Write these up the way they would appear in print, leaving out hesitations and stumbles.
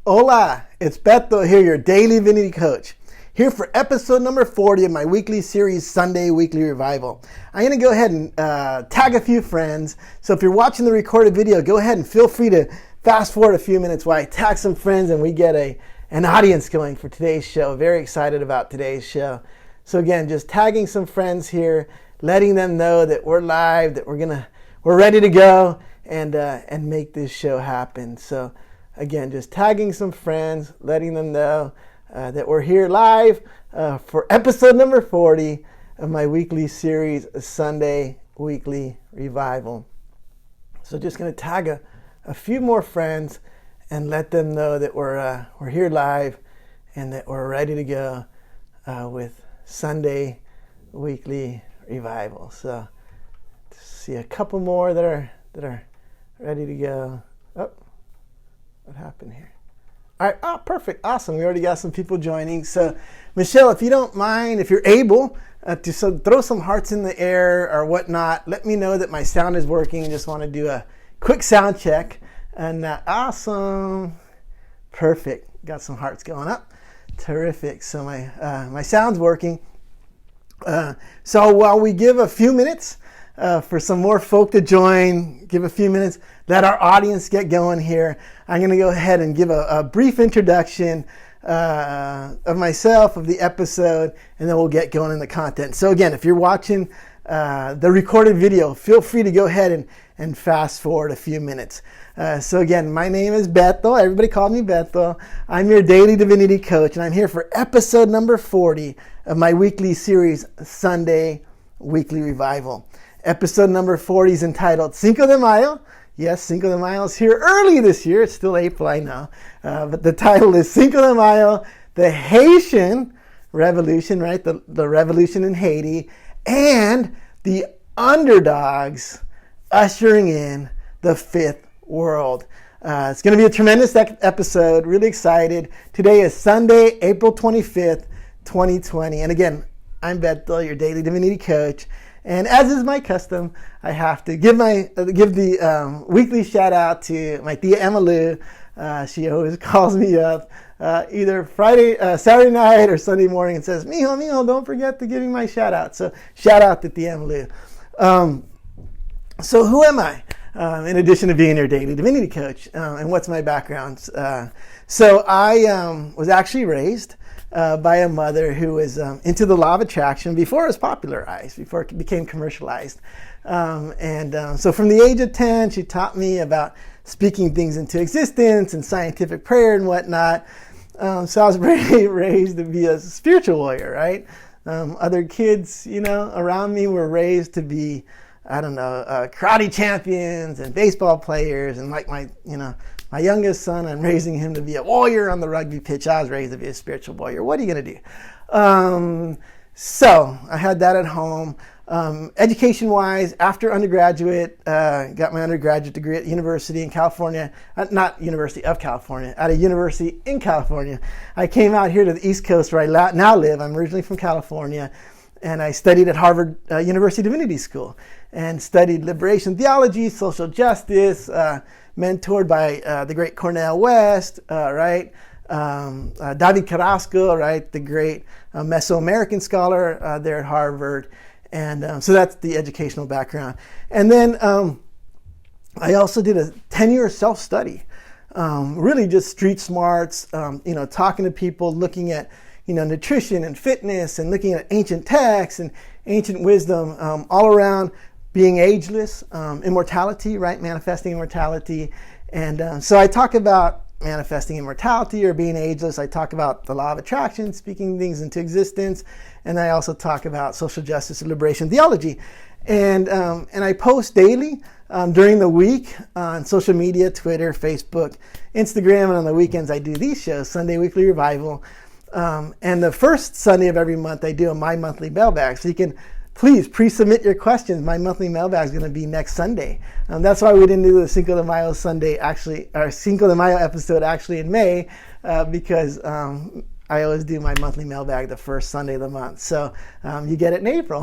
Hola, it's Beto here, your daily divinity coach. Here for episode number 40 of my weekly series, Sunday Weekly Revival. I'm going to go ahead and tag a few friends. So if you're watching the recorded video, go ahead and feel free to fast forward a few minutes while I tag some friends and we get an audience going for today's show. Very excited about today's show. So again, just tagging some friends here, letting them know that we're live, that we're ready to go and make this show happen. So again, just tagging some friends, letting them know that we're here live for episode number 40 of my weekly series, Sunday Weekly Revival. So just going to tag a few more friends and let them know that we're here live and that we're ready to go with Sunday Weekly Revival. So see a couple more that are ready to go. Oh, what happened here? All right. Oh, perfect. Awesome. We already got some people joining. So, Michelle, if you don't mind, if you're able to throw some hearts in the air or whatnot, let me know that my sound is working. Just want to do a quick sound check. And awesome. Perfect. Got some hearts going up. Terrific. So my sound's working. So while we give a few minutes for some more folk to join, give a few minutes, let our audience get going here. I'm going to go ahead and give a brief introduction of myself, of the episode, and then we'll get going in the content. So again, if you're watching the recorded video, feel free to go ahead and fast forward a few minutes. So again, my name is Beto. Everybody called me Beto. I'm your daily divinity coach, and I'm here for episode number 40 of my weekly series, Sunday Weekly Revival. Episode number 40 is entitled Cinco de Mayo. Yes, Cinco de Mayo is here early this year. It's still April, I know. But the title is Cinco de Mayo, the Haitian Revolution, right? The revolution in Haiti, and the Underdogs ushering in the fifth world. It's going to be a tremendous episode. Really excited. Today is Sunday, April 25th, 2020. And again, I'm Beto, your daily divinity coach. And as is my custom, I have to give the weekly shout out to my tia Emalu. She always calls me up either Saturday night or Sunday morning and says, Mijo, don't forget to give me my shout out. So shout out to tia Emalu. So who am I? In addition to being your daily divinity coach, and what's my background? So I was actually raised by a mother who was into the law of attraction before it was popularized, before it became commercialized. So from the age of 10, she taught me about speaking things into existence and scientific prayer and whatnot. So I was raised to be a spiritual warrior, right? Other kids, around me were raised to be, karate champions and baseball players. And like my youngest son, I'm raising him to be a warrior on the rugby pitch. I was raised to be a spiritual warrior. What are you going to do? So I had that at home. Education-wise, after undergraduate, got my undergraduate degree at University in California, not University of California, at a university in California. I came out here to the East Coast where I now live. I'm originally from California, and I studied at Harvard University Divinity School and studied liberation theology, social justice, mentored by the great Cornel West, right? David Carrasco, right? The great Mesoamerican scholar there at Harvard. And so that's the educational background. And then I also did a 10-year self-study, really just street smarts, talking to people, looking at, nutrition and fitness and looking at ancient texts and ancient wisdom all around being ageless, immortality, right? Manifesting immortality. And so I talk about manifesting immortality or being ageless. I talk about the law of attraction, speaking things into existence. And I also talk about social justice and liberation theology. And I post daily during the week on social media, Twitter, Facebook, Instagram, and on the weekends I do these shows, Sunday Weekly Revival. And the first Sunday of every month I do my monthly mailbag. So you can please pre-submit your questions. My monthly mailbag is going to be next Sunday. That's why we didn't do the Cinco de Mayo episode actually in May, because I always do my monthly mailbag the first Sunday of the month. So you get it in April.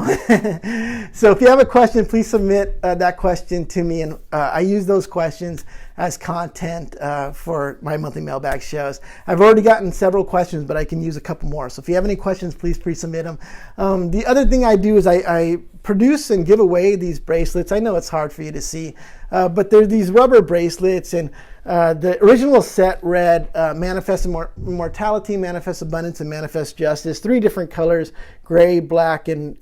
So if you have a question, please submit that question to me. And I use those questions as content for my monthly mailbag shows. I've already gotten several questions, but I can use a couple more. So if you have any questions, please pre-submit them. The other thing I do is I produce and give away these bracelets. I know it's hard for you to see, but they're these rubber bracelets, and the original set read Manifest Immortality, Manifest Abundance, and Manifest Justice. 3 different colors: gray, black, and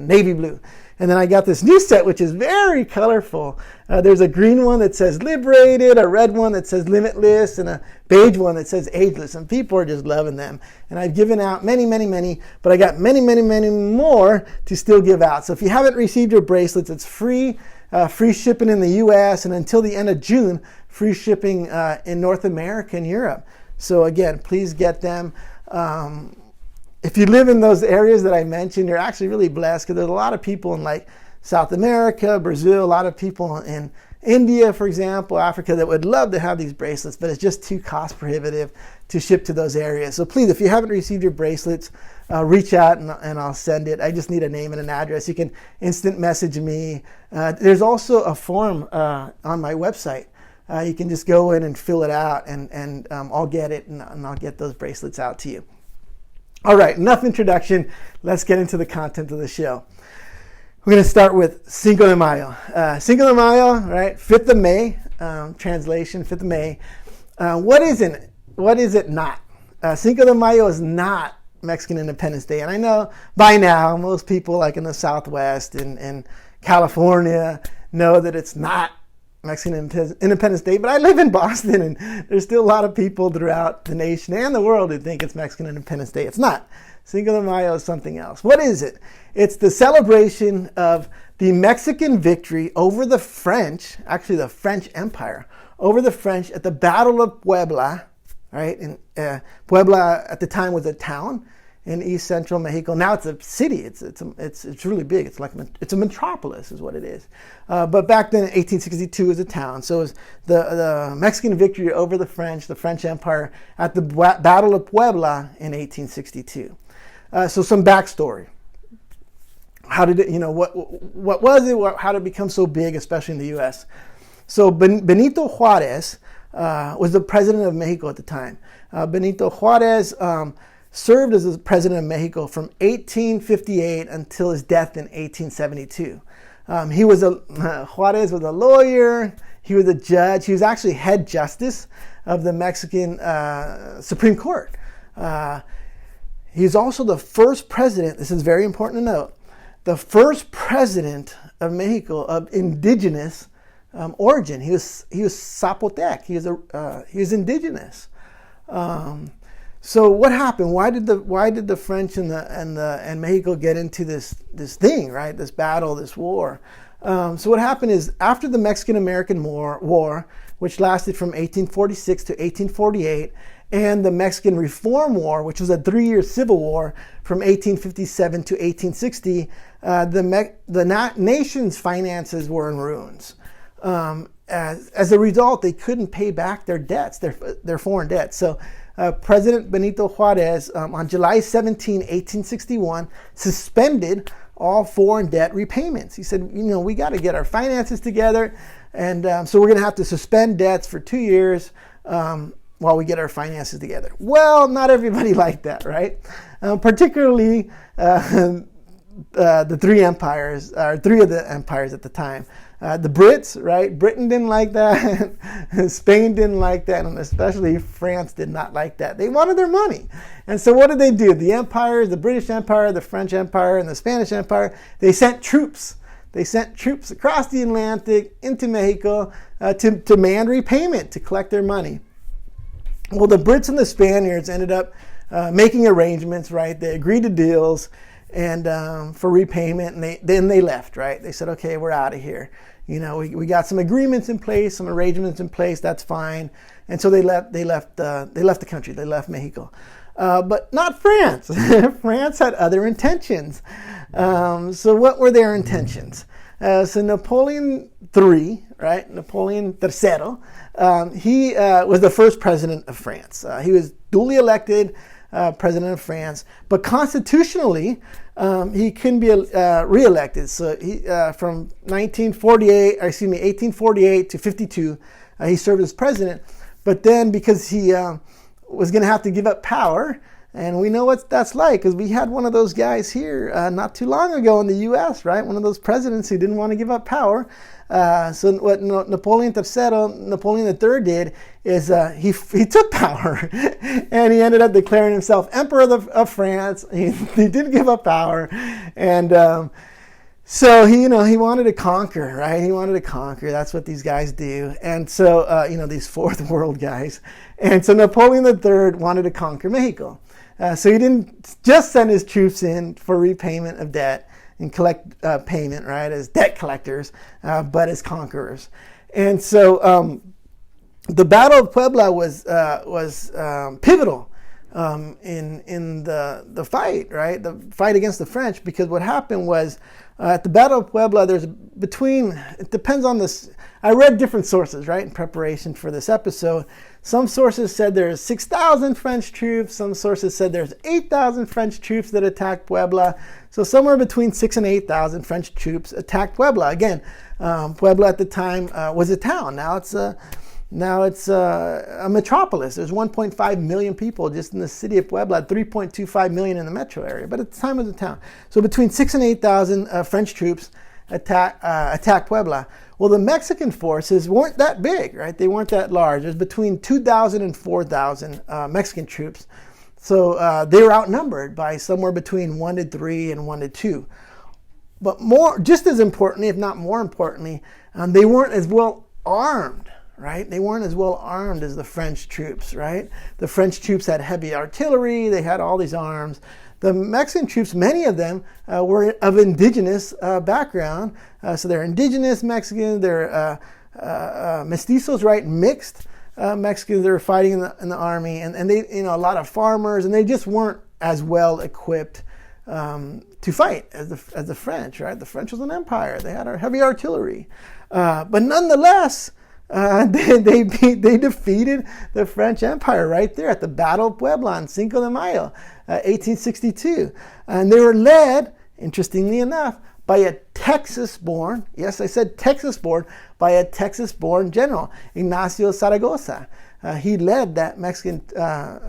navy blue. And then I got this new set, which is very colorful. There's a green one that says Liberated, a red one that says Limitless, and a beige one that says Ageless. And people are just loving them. And I've given out many, but I got many more to still give out. So if you haven't received your bracelets, it's free. Free shipping in the U.S. and until the end of June, free shipping in North America and Europe. So again, please get them. If you live in those areas that I mentioned, you're actually really blessed, because there's a lot of people in like South America, Brazil, a lot of people in India, for example, Africa, that would love to have these bracelets, but it's just too cost prohibitive to ship to those areas. So please, if you haven't received your bracelets, reach out and I'll send it. I just need a name and an address. You can instant message me. There's also a form on my website. You can just go in and fill it out, and I'll get it, and I'll get those bracelets out to you. All right, enough introduction. Let's get into the content of the show. We're going to start with Cinco de Mayo. Cinco de Mayo, right? 5th of May, translation, 5th of May. What is it not? Cinco de Mayo is not Mexican Independence Day. And I know by now most people like in the Southwest and California know that it's not Mexican Independence Day, but I live in Boston, and there's still a lot of people throughout the nation and the world who think it's Mexican Independence Day. It's not. Cinco de Mayo is something else. What is it? It's the celebration of the Mexican victory over the French, actually the French Empire, over the French at the Battle of Puebla, right? And Puebla at the time was a town in East Central Mexico. Now it's a city. It's really big. It's a metropolis, is what it is. But back then, in 1862, it was a town. So it was the Mexican victory over the French Empire at the Battle of Puebla in 1862. So some backstory. How did it? What was it? How did it become so big, especially in the U.S.? So Benito Juarez was the president of Mexico at the time. Benito Juarez served as the president of Mexico from 1858 until his death in 1872. Juarez was a lawyer. He was a judge. He was actually head justice of the Mexican Supreme Court. He's also the first president, this is very important to note, the first president of Mexico of indigenous origin. He was Zapotec. He was indigenous. So what happened? Why did the French and Mexico get into this thing, right? This battle, this war. So what happened is, after the Mexican-American War, which lasted from 1846 to 1848, and the Mexican Reform War, which was a 3-year civil war from 1857 to 1860, the nation's finances were in ruins. As a result, they couldn't pay back their debts, their foreign debts. So President Benito Juarez, on July 17, 1861, suspended all foreign debt repayments. He said, we got to get our finances together, and so we're going to have to suspend debts for 2 years while we get our finances together. Well, not everybody liked that, right? Particularly the three of the empires at the time. The Brits, right? Britain didn't like that. Spain didn't like that. And especially France did not like that. They wanted their money. And so what did they do? The empires, the British Empire, the French Empire, and the Spanish Empire, they sent troops. They sent troops across the Atlantic into Mexico to demand repayment, to collect their money. Well, the Brits and the Spaniards ended up making arrangements, right? They agreed to deals and for repayment, and then they left, right? They said, okay, we're out of here. We got some agreements in place, some arrangements in place. That's fine. And so they left the country. They left Mexico, but not France. France had other intentions. So what were their intentions? So Napoleon III, right? Napoleon III, he was the first president of France. He was duly elected president of France, but constitutionally, he couldn't be re-elected. So he, from 1848 to 52, he served as president. But then, because he was going to have to give up power, and we know what that's like, because we had one of those guys here not too long ago in the U.S., right? One of those presidents who didn't want to give up power. So what Napoleon III did is he took power, and he ended up declaring himself Emperor of France. He didn't give up power, and so he wanted to conquer, right? He wanted to conquer. That's what these guys do. And so these fourth world guys. And so Napoleon III wanted to conquer Mexico. So he didn't just send his troops in for repayment of debt and collect payment, right, as debt collectors, but as conquerors. And so the Battle of Puebla was pivotal in the fight, right, the fight against the French, because what happened was at the Battle of Puebla, it depends on this. I read different sources, right, in preparation for this episode. Some sources said there's 6,000 French troops. Some sources said there's 8,000 French troops that attacked Puebla. So somewhere between 6,000 and 8,000 French troops attacked Puebla. Again, Puebla at the time was a town. Now it's a metropolis. There's 1.5 million people just in the city of Puebla, 3.25 million in the metro area. But at the time it was a town. So between 6,000 and 8,000 French troops attacked Puebla. Well, the Mexican forces weren't that big, right? They weren't that large. It was between 2,000 and 4,000 Mexican troops. So they were outnumbered by somewhere between 1 to 3 and 1 to 2. But just as importantly, if not more importantly, they weren't as well armed, right? They weren't as well armed as the French troops, right? The French troops had heavy artillery. They had all these arms. The Mexican troops, many of them were of indigenous background. So they're indigenous Mexicans, they're mestizos, right? Mixed Mexicans that were fighting in the army. And they, a lot of farmers, and they just weren't as well equipped to fight as the French, right? The French was an empire. They had heavy artillery. But nonetheless, they defeated the French Empire right there at the Battle of Puebla on Cinco de Mayo, 1862. And they were led, interestingly enough, by a Texas-born, yes, I said Texas-born, by a Texas-born general, Ignacio Zaragoza. He led that Mexican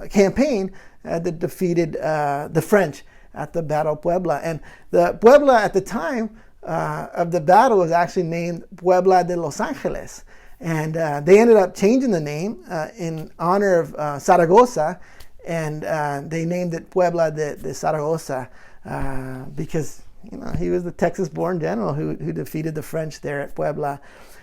campaign that defeated the French at the Battle of Puebla. And the Puebla at the time of the battle was actually named Puebla de Los Angeles. And they ended up changing the name in honor of Zaragoza, and they named it Puebla de Zaragoza because he was the Texas-born general who defeated the French there at Puebla.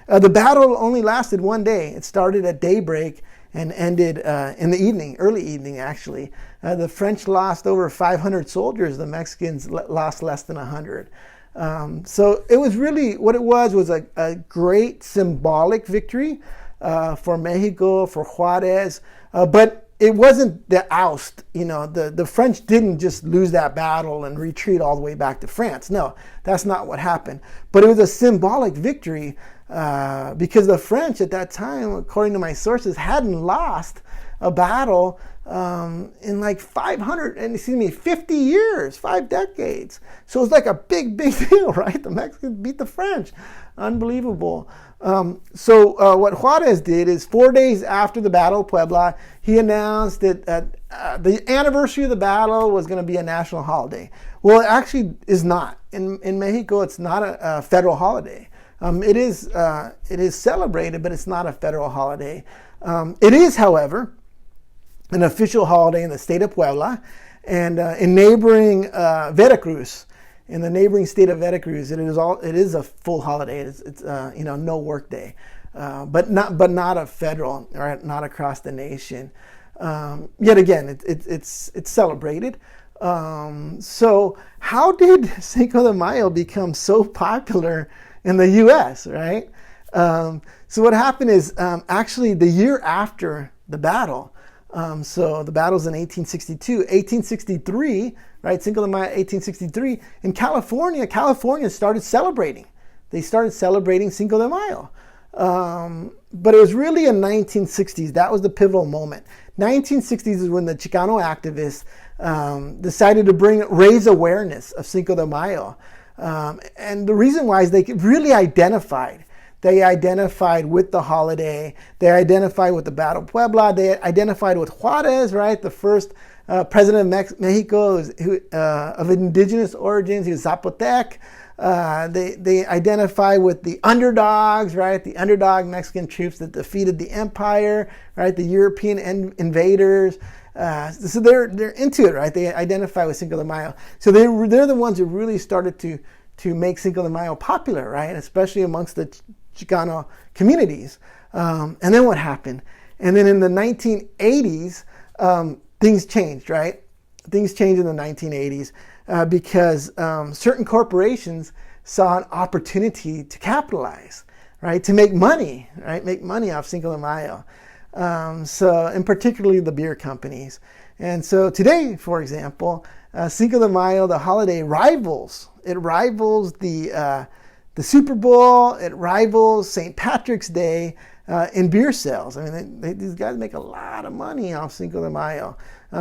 The battle only lasted one day. It started at daybreak and ended in the evening, early evening actually. The French lost over 500 soldiers. The Mexicans lost less than 100. So it was really, what it was a great symbolic victory for Mexico, for Juarez, but it wasn't the oust. The French didn't just lose that battle and retreat all the way back to France. No, that's not what happened. But it was a symbolic victory because the French at that time, according to my sources, hadn't lost a battle in like 50 years, 5 decades. So it's like a big deal, right? The Mexicans beat the French. Unbelievable. So what Juarez did is 4 days after the Battle of Puebla, he announced that the anniversary of the battle was going to be a national holiday. Well, it actually is not. In Mexico, it's not a federal holiday. It is celebrated, but it's not a federal holiday. It is, however, an official holiday in the state of Puebla, and in neighboring Veracruz, in the neighboring state of Veracruz, it is a full holiday. It's no work day, but not a federal, right? Not across the nation. Yet again, it's celebrated. So how did Cinco de Mayo become so popular in the U.S., right? So what happened is actually the year after the battle. So the battle's in 1862. 1863, right? Cinco de Mayo, 1863. In California started celebrating they started celebrating Cinco de Mayo. But it was really in 1960s. That was the pivotal moment. 1960s is when the Chicano activists decided to raise awareness of Cinco de Mayo. And the reason why is they really identified. They identified with the holiday. They identified with the Battle of Puebla. They identified with Juarez, right? The first president of Mexico of indigenous origins. He was Zapotec. They identify with the underdogs, right? The underdog Mexican troops that defeated the empire, right? The European invaders. So they're into it, right? They identify with Cinco de Mayo. So they're the ones who really started to make Cinco de Mayo popular, right? Especially amongst the Chicano communities. And then what happened? And then in the 1980s, things changed, right? Things changed in the 1980s because certain corporations saw an opportunity to capitalize, right? To make money, right? Make money off Cinco de Mayo. And particularly the beer companies. And so today, for example, Cinco de Mayo, the holiday rivals the Super Bowl. It rivals St. Patrick's Day in beer sales. I mean, these guys make a lot of money off Cinco de Mayo.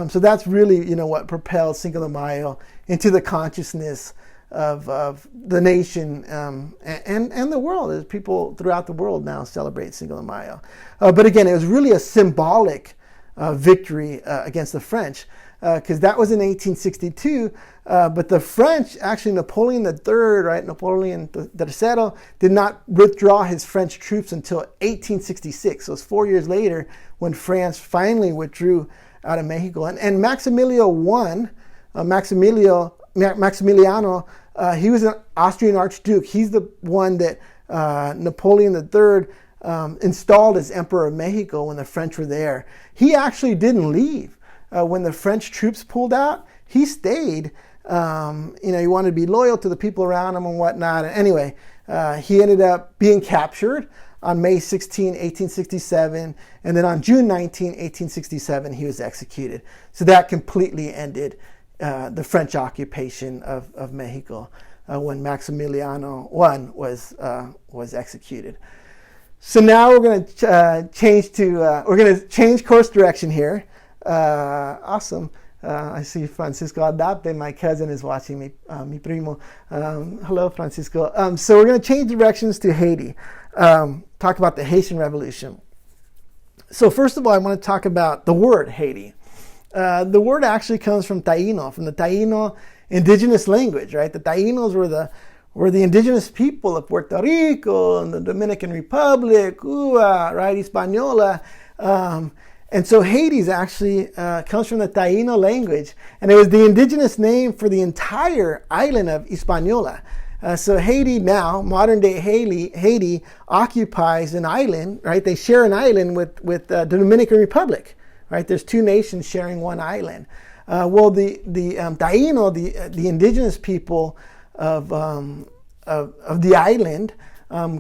So that's really, what propelled Cinco de Mayo into the consciousness of the nation and the world, as people throughout the world now celebrate Cinco de Mayo. But again, it was really a symbolic victory against the French, because that was in 1862. But the French, actually Napoleon III, right, Napoleon III, did not withdraw his French troops until 1866. So it's 4 years later when France finally withdrew out of Mexico. And Maximiliano, he was an Austrian Archduke. He's the one that Napoleon III installed as Emperor of Mexico when the French were there. He actually didn't leave. When the French troops pulled out, he stayed. He wanted to be loyal to the people around him and whatnot. And anyway, he ended up being captured on May 16, 1867. And then on June 19, 1867, he was executed. So that completely ended the French occupation of Mexico when Maximiliano I was executed. So now we're going to change course direction here. Awesome. I see Francisco Adapte, my cousin, is watching me, mi primo. Hello, Francisco. So we're going to change directions to Haiti. Talk about the Haitian Revolution. So first of all, I want to talk about the word Haiti. The word actually comes from Taino, from the Taino indigenous language, right? The Tainos were the indigenous people of Puerto Rico and the Dominican Republic, Cuba, right? Hispaniola. And so Haiti actually comes from the Taino language, and it was the indigenous name for the entire island of Hispaniola. So Haiti now, modern day Haiti, occupies an island, right? They share an island with the Dominican Republic, right? There's two nations sharing one island. Well, the Taino, the indigenous people of the island,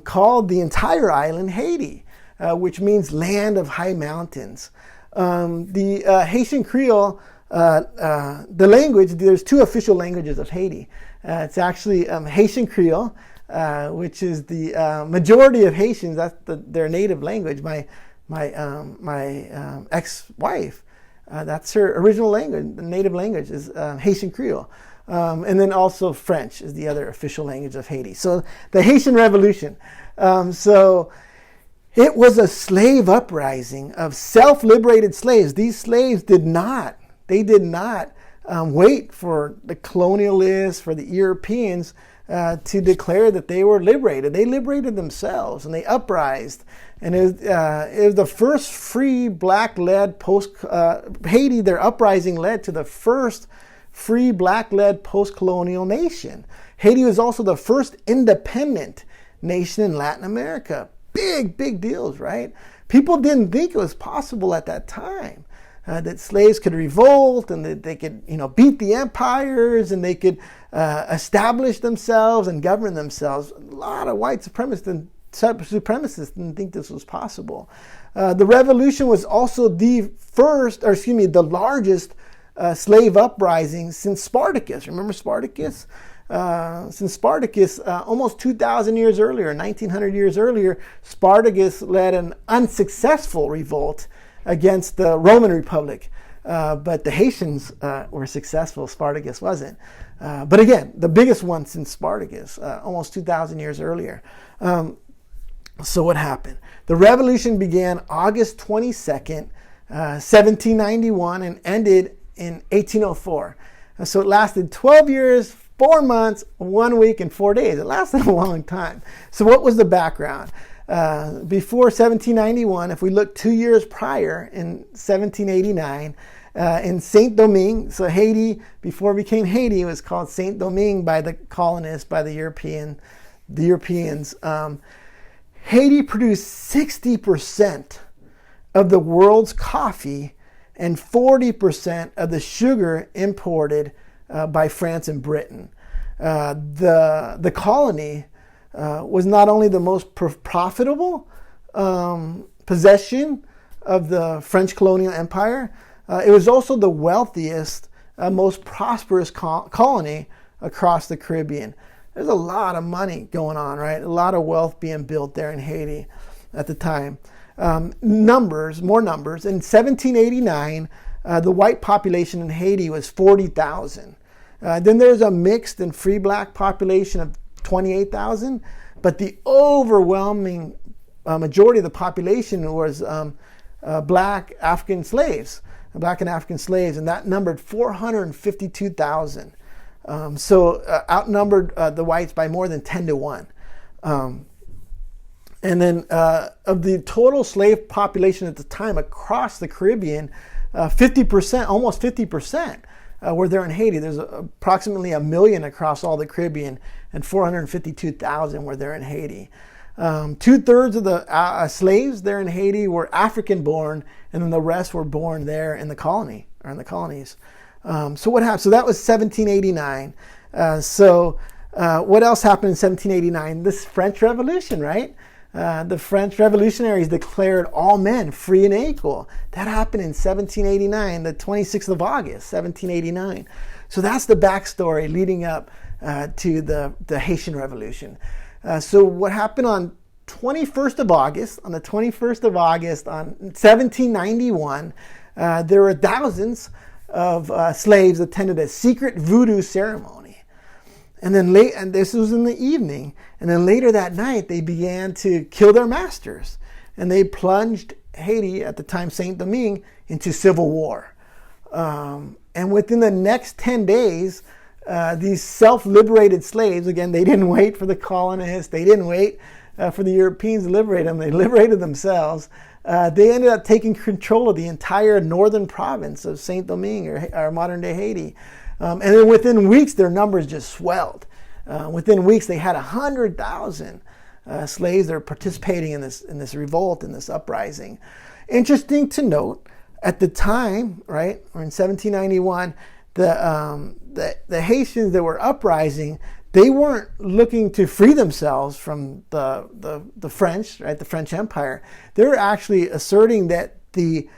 called the entire island Haiti, which means land of high mountains. The Haitian Creole, the language, there's two official languages of Haiti. It's actually Haitian Creole, which is the majority of Haitians. That's their native language. My ex-wife, that's her original language. The native language is Haitian Creole. And then also French is the other official language of Haiti. So the Haitian Revolution. So it was a slave uprising of self-liberated slaves. These slaves did not wait for the colonialists, for the Europeans to declare that they were liberated. They liberated themselves, and they uprised. And it was the first free black-led Haiti, their uprising led to the first free black-led post-colonial nation. Haiti was also the first independent nation in Latin America. Big deals, right? People didn't think it was possible at that time that slaves could revolt and that they could, beat the empires and they could establish themselves and govern themselves. A lot of white supremacists didn't think this was possible. The revolution was also the largest slave uprising since Spartacus. Remember Spartacus? since Spartacus, almost 2,000 years earlier, 1,900 years earlier, Spartacus led an unsuccessful revolt against the Roman Republic. But the Haitians were successful. Spartacus wasn't. But again, the biggest one since Spartacus, almost 2,000 years earlier. So what happened? The revolution began August 22nd, 1791, and ended in 1804. So it lasted 12 years, 4 months, 1 week, and 4 days. It lasted a long time. So what was the background? Before 1791, if we look 2 years prior, in 1789, in Saint-Domingue, so Haiti, before it became Haiti, it was called Saint-Domingue by the colonists, by the Europeans. Haiti produced 60% of the world's coffee and 40% of the sugar imported by France and Britain. The colony was not only the most profitable possession of the French colonial empire, it was also the wealthiest, most prosperous colony across the Caribbean. There's a lot of money going on, right? A lot of wealth being built there in Haiti at the time. More numbers. In 1789, the white population in Haiti was 40,000. Then there's a mixed and free black population of 28,000, but the overwhelming majority of the population was black and African slaves, and that numbered 452,000. So outnumbered the whites by more than 10 to 1. And then of the total slave population at the time across the Caribbean, 50%, almost 50%, were there in Haiti. There's approximately 1 million across all the Caribbean, and 452,000 were there in Haiti. 2/3 of the slaves there in Haiti were African born, and then the rest were born there in the colony, or in the colonies. So what happened? So that was 1789. What else happened in 1789? This French Revolution, right? The French revolutionaries declared all men free and equal. That happened in 1789, the 26th of August, 1789. So that's the backstory leading up to the Haitian Revolution. So what happened on 21st of August, on 1791, there were thousands of slaves attended a secret voodoo ceremony. And then and this was in the evening. And then later that night, they began to kill their masters. And they plunged Haiti, at the time Saint-Domingue, into civil war. And within the next 10 days, these self-liberated slaves, again, they didn't wait for the colonists. They didn't wait for the Europeans to liberate them. They liberated themselves. They ended up taking control of the entire northern province of Saint-Domingue, or modern-day Haiti. And then within weeks, their numbers just swelled. Within weeks, they had 100,000 slaves that were participating in this revolt, in this uprising. Interesting to note, at the time, right, or in 1791, the Haitians that were uprising, they weren't looking to free themselves from the French, right, the French Empire. They were actually asserting that the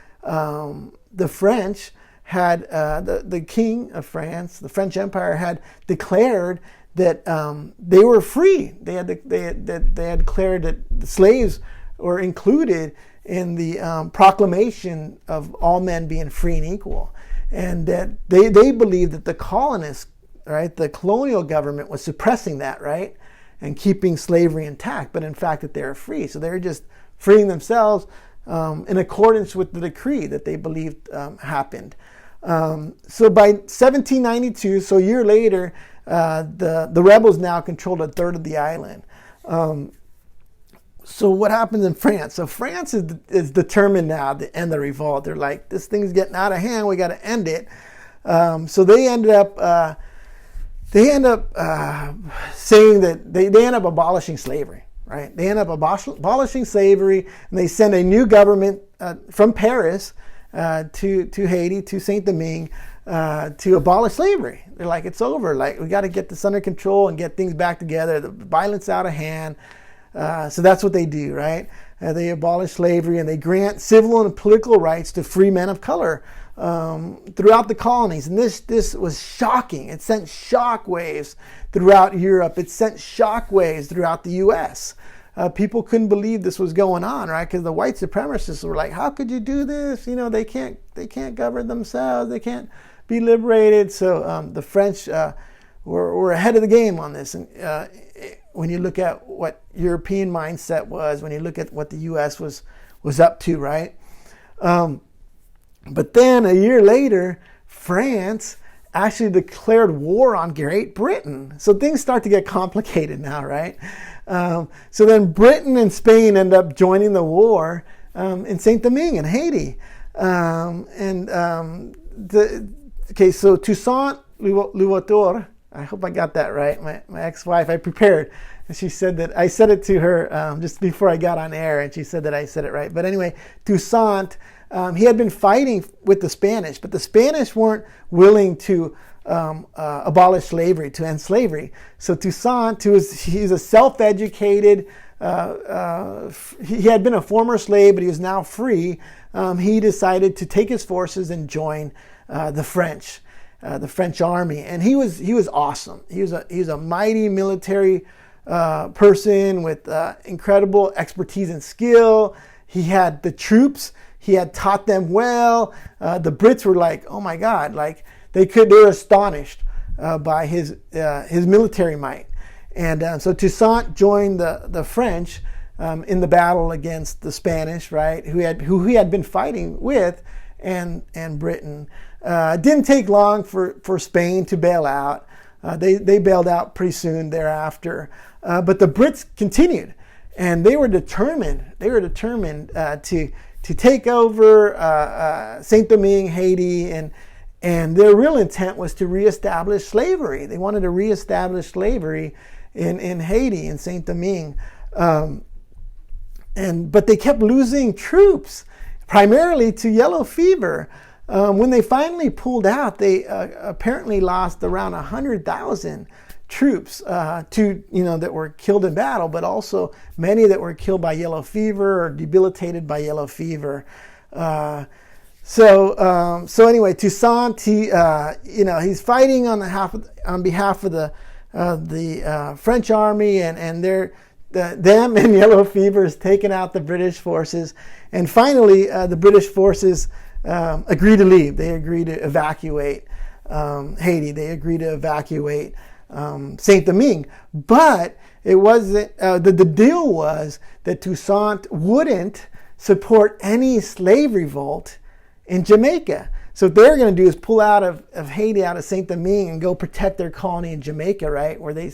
French had the king of France, the French Empire, had declared that they were free. They had declared that the slaves were included in the proclamation of all men being free and equal, and that they believed that the colonists, right, the colonial government, was suppressing that, right, and keeping slavery intact. But in fact, that they were free. So they were just freeing themselves in accordance with the decree that they believed happened. So by 1792, so a year later, the rebels now controlled 1/3 of the island. So what happens in France? So France is determined now to end the revolt. They're like, this thing's getting out of hand. We got to end it. So they end up saying that they end up abolishing slavery. Right? They end up abolishing slavery, and they send a new government from Paris to Haiti, to Saint-Domingue, to abolish slavery. They're like, it's over. Like, we got to get this under control and get things back together. The violence out of hand. So that's what they do, right? They abolish slavery, and they grant civil and political rights to free men of color throughout the colonies. And this was shocking. It sent shock waves throughout Europe. It sent shock waves throughout the U.S. People couldn't believe this was going on, right? Because the white supremacists were like, how could you do this? They can't govern themselves. They can't be liberated. So the French were ahead of the game on this. And when you look at what European mindset was, when you look at what the U.S. was up to, right? But then a year later, France actually declared war on Great Britain. So things start to get complicated now, right? So then Britain and Spain end up joining the war in Saint Domingue in Haiti. So Toussaint Louverture, I hope I got that right. My ex-wife, I prepared. And she said that I said it to her just before I got on air, and she said that I said it right. But anyway, Toussaint, he had been fighting with the Spanish, but the Spanish weren't willing to abolish slavery, to end slavery. So Toussaint, he's a self-educated, he had been a former slave, but he was now free. He decided to take his forces and join the French army, and he was awesome. He was a mighty military person with incredible expertise and skill. He had the troops. He had taught them well. The Brits were like, oh my God, like they were astonished by his military might. And so Toussaint joined the French in the battle against the Spanish, right? Who he had been fighting with, and Britain. It didn't take long for Spain to bail out. They bailed out pretty soon thereafter. But the Brits continued, and they were determined. To take over Saint Domingue, Haiti, and their real intent was to reestablish slavery. They wanted to reestablish slavery in Haiti, in Saint Domingue, but they kept losing troops, primarily to yellow fever. When they finally pulled out, they apparently lost around 100,000 troops that were killed in battle, but also many that were killed by yellow fever or debilitated by yellow fever. So anyway, Toussaint, he's fighting on behalf of the French army, and them and yellow fever is taking out the British forces, and finally the British forces agree to leave. They agree to evacuate Haiti. They agree to evacuate Saint Domingue, but it wasn't. The deal was that Toussaint wouldn't support any slave revolt in Jamaica. So what they're going to do is pull out of Haiti, out of Saint Domingue, and go protect their colony in Jamaica, right, where they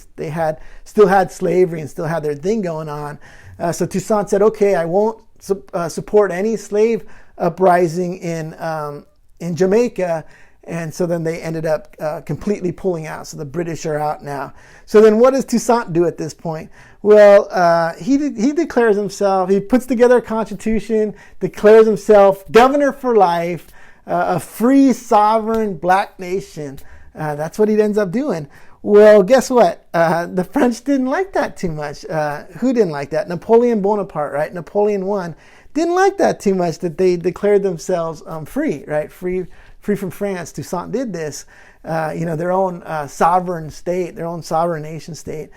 still had slavery and still had their thing going on. So Toussaint said, "Okay, I won't support any slave uprising in Jamaica." And so then they ended up completely pulling out. So the British are out now. So then what does Toussaint do at this point? Well, he declares himself, he puts together a constitution, declares himself governor for life, a free, sovereign black nation. That's what he ends up doing. Well, guess what? The French didn't like that too much. Who didn't like that? Napoleon Bonaparte, right? Napoleon I didn't like that too much, that they declared themselves free, right? Free from France. Toussaint did this, their own sovereign state, their own sovereign nation state.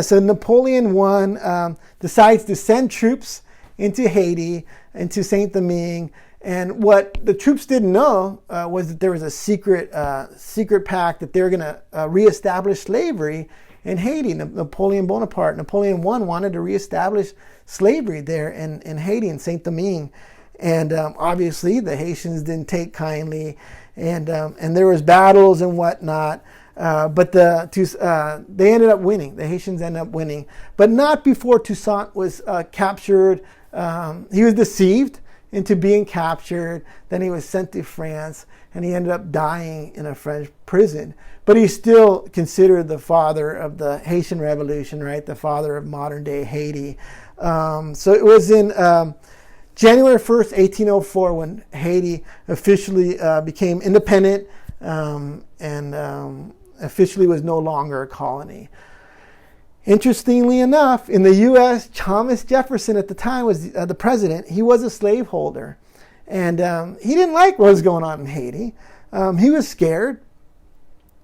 So Napoleon I decides to send troops into Haiti, into Saint Domingue. And what the troops didn't know was that there was a secret pact that they were going to reestablish slavery in Haiti. Napoleon Bonaparte, Napoleon I wanted to reestablish slavery there in Haiti, in Saint Domingue. And obviously the Haitians didn't take kindly, and there was battles and whatnot. But they ended up winning. The Haitians ended up winning, but not before Toussaint was captured. He was deceived into being captured. Then he was sent to France, and he ended up dying in a French prison. But he's still considered the father of the Haitian Revolution, right? The father of modern day Haiti. So it was in January 1st, 1804, when Haiti officially became independent and officially was no longer a colony. Interestingly enough, in the U.S., Thomas Jefferson at the time was the president. He was a slaveholder. And he didn't like what was going on in Haiti. He was scared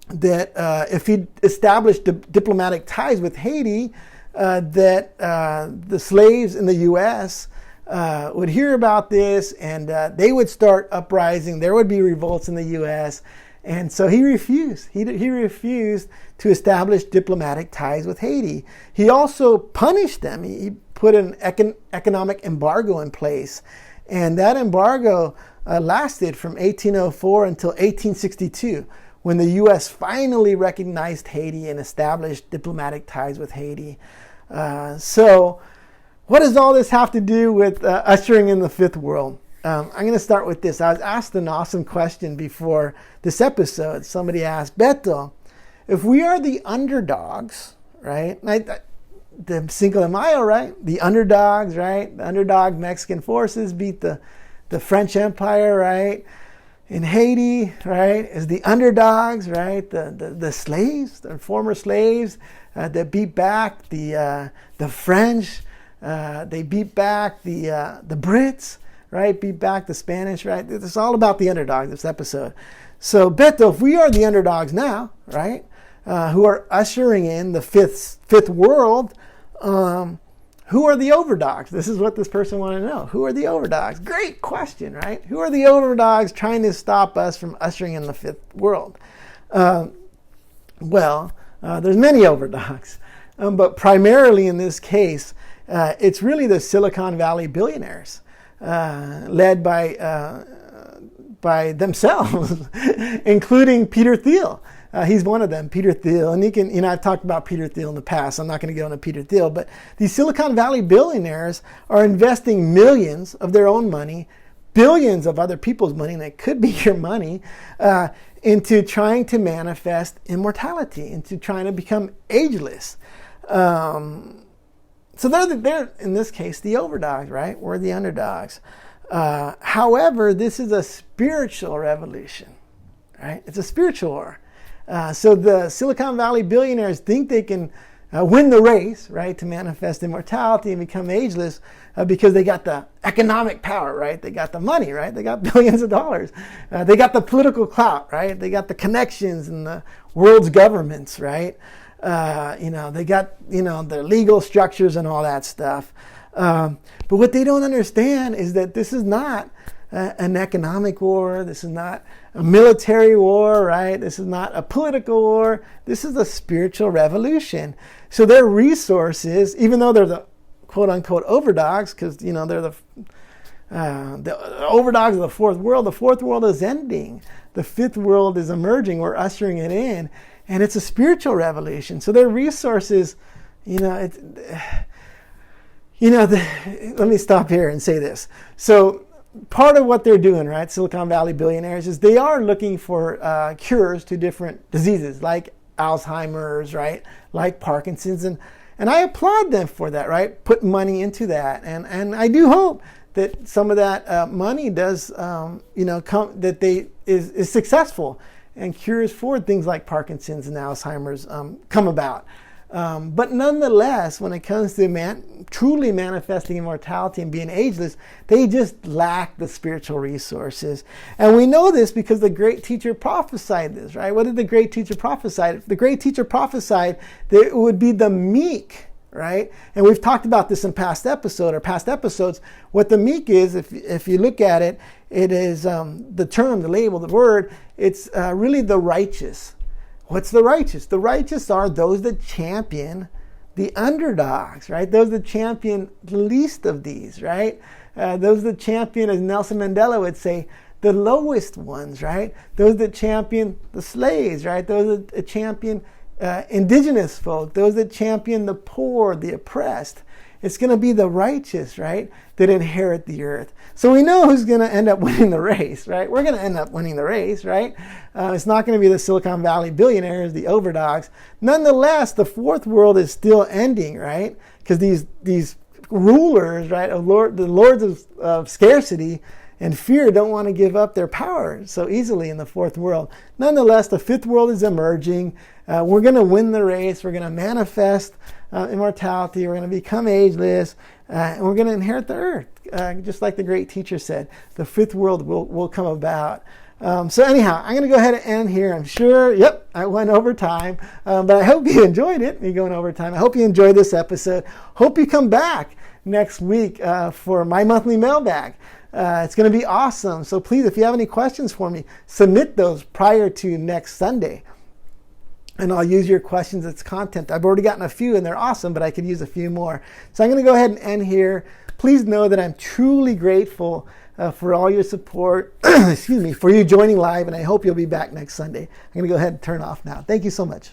that if he established diplomatic ties with Haiti, that the slaves in the U.S. Would hear about this, and they would start uprising. There would be revolts in the U.S., and so he refused. He refused to establish diplomatic ties with Haiti. He also punished them. He put an economic embargo in place, and that embargo lasted from 1804 until 1862, when the U.S. finally recognized Haiti and established diplomatic ties with Haiti. So what does all this have to do with ushering in the fifth world? I'm going to start with this. I was asked an awesome question before this episode. Somebody asked, Beto, if we are the underdogs, right? The Cinco de Mayo, right? The underdogs, right? The underdog Mexican forces beat the French Empire, right? In Haiti, right, is the underdogs, right? The slaves, the former slaves that beat back the French. They beat back the Brits, right? Beat back the Spanish, right? It's all about the underdogs, this episode. So, Beto, if we are the underdogs now, right, who are ushering in the fifth world, who are the overdogs? This is what this person wanted to know. Who are the overdogs? Great question, right? Who are the overdogs trying to stop us from ushering in the fifth world? Well, there's many overdogs, but primarily in this case, it's really the Silicon Valley billionaires, led by themselves, including Peter Thiel. He's one of them, Peter Thiel. And I've talked about Peter Thiel in the past. I'm not going to go into Peter Thiel, but these Silicon Valley billionaires are investing millions of their own money, billions of other people's money, and it could be your money, into trying to manifest immortality, into trying to become ageless. So they're, in this case, the overdogs, right? We're the underdogs. However, this is a spiritual revolution, right? It's a spiritual war. So the Silicon Valley billionaires think they can win the race, right, to manifest immortality and become ageless because they got the economic power, right? They got the money, right? They got billions of dollars. They got the political clout, right? They got the connections in the world's governments, right? They got, their legal structures and all that stuff. But what they don't understand is that this is not an economic war. This is not a military war, right? This is not a political war. This is a spiritual revolution. So their resources, even though they're the quote-unquote overdogs, because, they're the overdogs of the fourth world is ending. The fifth world is emerging. We're ushering it in. And it's a spiritual revolution. So their resources, let me stop here and say this. So part of what they're doing, right, Silicon Valley billionaires, is they are looking for cures to different diseases like Alzheimer's, right, like Parkinson's. And I applaud them for that, right, put money into that. And I do hope that some of that money does, is successful and cures for things like Parkinson's and Alzheimer's come about. But nonetheless, when it comes to truly manifesting immortality and being ageless, they just lack the spiritual resources. And we know this because the great teacher prophesied this, right? What did the great teacher prophesy? The great teacher prophesied that it would be the meek, right? And we've talked about this in past episodes. What the meek is, if you look at it, it is the term, the label, the word, it's really the righteous. What's the righteous? The righteous are those that champion the underdogs, right? Those that champion the least of these, right? Those that champion, as Nelson Mandela would say, the lowest ones, right? Those that champion the slaves, right? Those that champion indigenous folk, those that champion the poor, the oppressed. It's going to be the righteous, right, that inherit the earth. So we know who's going to end up winning the race, right? We're going to end up winning the race, right? It's not going to be the Silicon Valley billionaires, the overdogs. Nonetheless, the fourth world is still ending, right? Because these rulers, right, the lords of scarcity and fear don't want to give up their power so easily in the fourth world. Nonetheless, the fifth world is emerging. We're going to win the race. We're going to manifest immortality. We're going to become ageless. and we're going to inherit the earth. Just like the great teacher said, the fifth world will come about. So anyhow, I'm going to go ahead and end here. I'm sure, yep, I went over time, but I hope you enjoyed it. Me going over time. I hope you enjoyed this episode. Hope you come back next week for my monthly mailbag. It's going to be awesome. So please, if you have any questions for me, submit those prior to next Sunday. And I'll use your questions as content. I've already gotten a few and they're awesome, but I could use a few more. So I'm going to go ahead and end here. Please know that I'm truly grateful for all your support, excuse me, for you joining live, and I hope you'll be back next Sunday. I'm going to go ahead and turn off now. Thank you so much.